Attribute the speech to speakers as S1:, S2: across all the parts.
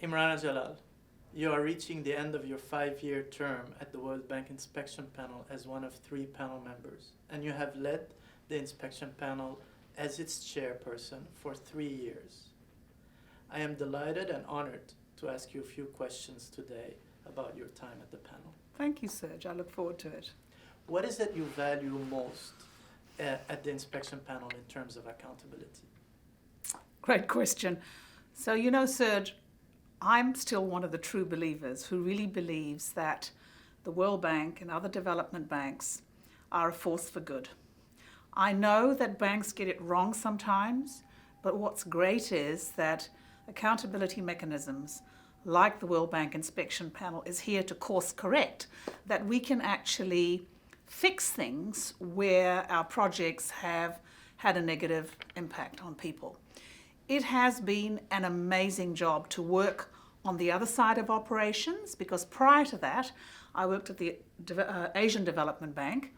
S1: Imrana Jalal, you are reaching the end of your 5-year term at the World Bank Inspection Panel as one of 3 panel members, and you have led the inspection panel as its chairperson for 3 years. I am delighted and honored to ask you a few questions today about your time at the panel.
S2: Thank you, Serge. I look forward to it.
S1: What is it you value most at the inspection panel in terms of accountability?
S2: Great question. So, you know, Serge, I'm still one of the true believers who really believes that the World Bank and other development banks are a force for good. I know that banks get it wrong sometimes, but what's great is that accountability mechanisms like the World Bank Inspection Panel is here to course correct, that we can actually fix things where our projects have had a negative impact on people. It has been an amazing job to work on the other side of operations, because prior to that, I worked at the Asian Development Bank,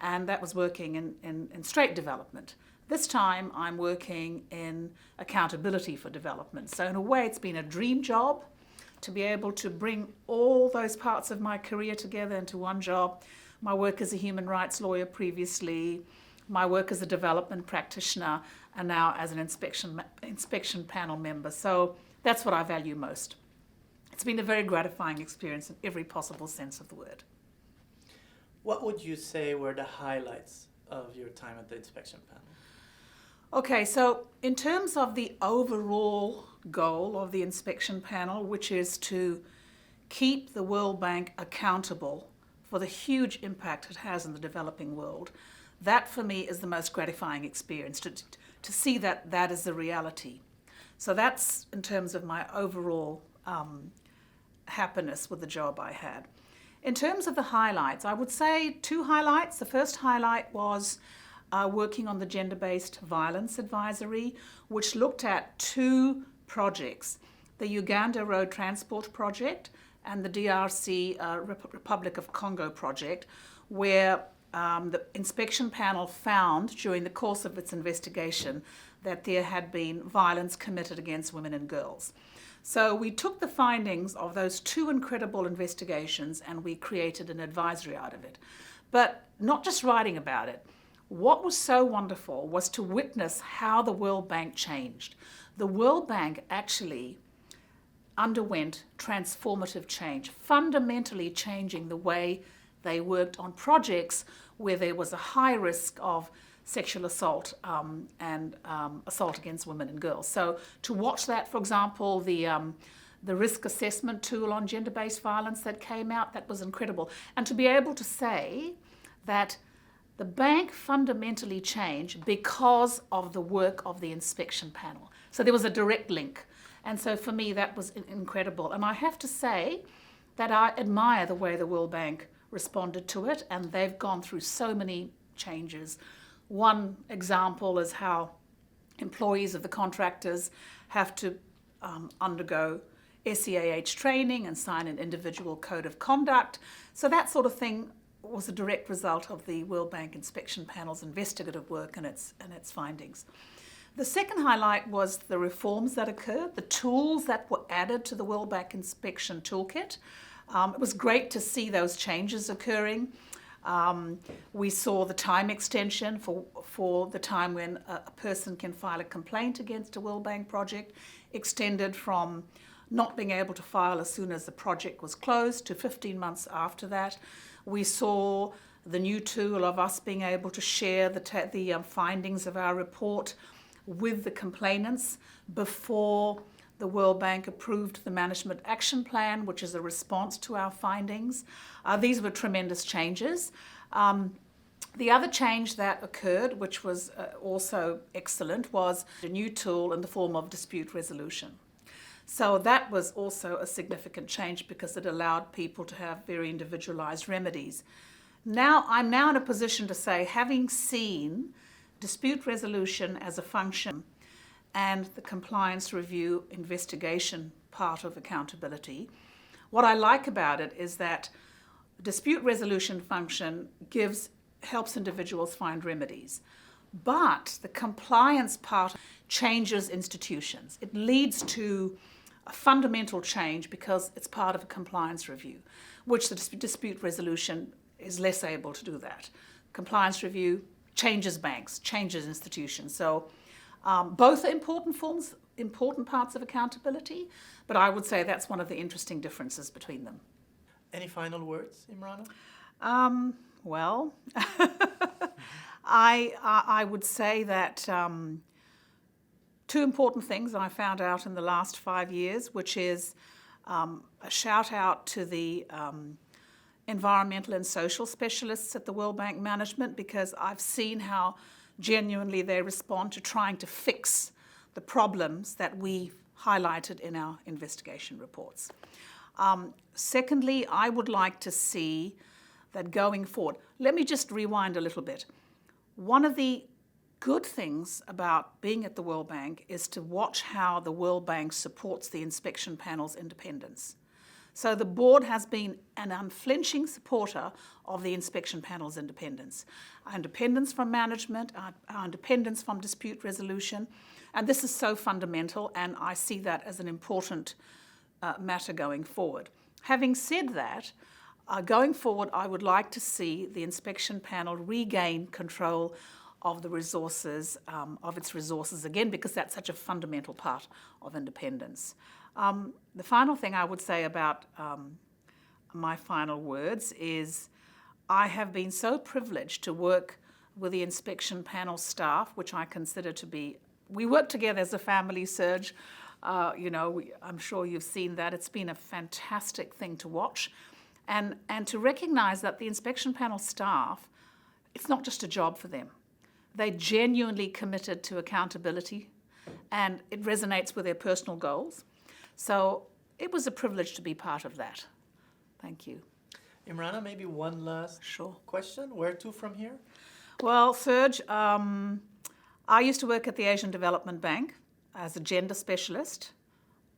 S2: and that was working in straight development. This time, I'm working in accountability for development. So in a way, it's been a dream job to be able to bring all those parts of my career together into one job. My work as a human rights lawyer previously, my work as a development practitioner, and now as an inspection panel member. So that's what I value most. It's been a very gratifying experience in every possible sense of the word.
S1: What would you say were the highlights of your time at the inspection panel?
S2: Okay, so in terms of the overall goal of the inspection panel, which is to keep the World Bank accountable for the huge impact it has in the developing world, that for me is the most gratifying experience, to see that that is the reality. So that's in terms of my overall happiness with the job I had. In terms of the highlights, I would say 2 highlights. The first highlight was working on the Gender-Based Violence Advisory, which looked at 2 projects, the Uganda Road Transport Project and the DRC Republic of Congo project, where the inspection panel found during the course of its investigation that there had been violence committed against women and girls. So we took the findings of those 2 incredible investigations and we created an advisory out of it. But not just writing about it. What was so wonderful was to witness how the World Bank changed. The World Bank actually underwent transformative change, fundamentally changing the way they worked on projects where there was a high risk of sexual assault and assault against women and girls. So to watch that, for example, the risk assessment tool on gender-based violence that came out, that was incredible. And to be able to say that the bank fundamentally changed because of the work of the inspection panel. So there was a direct link. And so for me, that was incredible. And I have to say that I admire the way the World Bank responded to it, and they've gone through so many changes. One example is how employees of the contractors have to undergo SEAH training and sign an individual code of conduct. So that sort of thing was a direct result of the World Bank Inspection Panel's investigative work and its findings. The second highlight was the reforms that occurred, the tools that were added to the World Bank Inspection Toolkit. It was great to see those changes occurring. We saw the time extension for the time when a person can file a complaint against a World Bank project, extended from not being able to file as soon as the project was closed to 15 months after that. We saw the new tool of us being able to share the findings of our report with the complainants before the World Bank approved the Management Action Plan, which is a response to our findings. These were tremendous changes. The other change that occurred, which was also excellent, was a new tool in the form of dispute resolution. So that was also a significant change because it allowed people to have very individualized remedies. I'm now in a position to say, having seen dispute resolution as a function and the compliance review investigation part of accountability, what I like about it is that the dispute resolution function helps individuals find remedies. But the compliance part changes institutions. It leads to a fundamental change because it's part of a compliance review, which the dispute resolution is less able to do that. Compliance review changes banks, changes institutions. So both are important parts of accountability, but I would say that's one of the interesting differences between them.
S1: Any final words, Imrana?
S2: Well, I would say that two important things I found out in the last 5 years, which is a shout out to the environmental and social specialists at the World Bank Management, because I've seen how genuinely they respond to trying to fix the problems that we highlighted in our investigation reports. Secondly, I would like to see that going forward. Let me just rewind a little bit. One of the good things about being at the World Bank is to watch how the World Bank supports the inspection panel's independence. So the board has been an unflinching supporter of the inspection panel's independence. Our independence from management, our independence from dispute resolution, and this is so fundamental, and I see that as an important matter going forward. Having said that, going forward, I would like to see the inspection panel regain control of the resources, of its resources again, because that's such a fundamental part of independence. The final thing I would say about my final words is I have been so privileged to work with the inspection panel staff, which I consider to be, we work together as a family, Serge. I'm sure you've seen that. It's been a fantastic thing to watch. And to recognize that the inspection panel staff, it's not just a job for them. They genuinely committed to accountability, and it resonates with their personal goals. So it was a privilege to be part of that. Thank you.
S1: Imrana, maybe one last question. Where to from here?
S2: Well, Serge, I used to work at the Asian Development Bank as a gender specialist.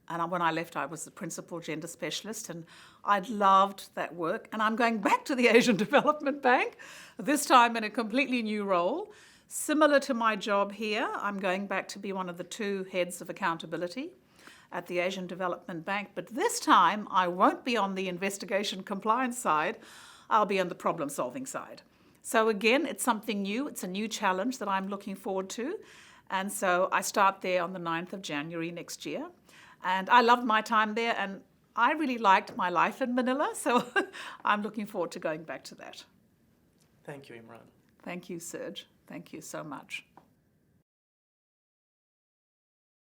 S2: And when I left, I was the principal gender specialist, and I loved that work. And I'm going back to the Asian Development Bank, this time in a completely new role. Similar to my job here, I'm going back to be one of the 2 heads of accountability at the Asian Development Bank. But this time, I won't be on the investigation compliance side. I'll be on the problem-solving side. So again, it's something new. It's a new challenge that I'm looking forward to. And so I start there on the 9th of January next year. And I loved my time there, and I really liked my life in Manila, so I'm looking forward to going back to that.
S1: Thank you, Imran.
S2: Thank you, Serge. Thank you so much.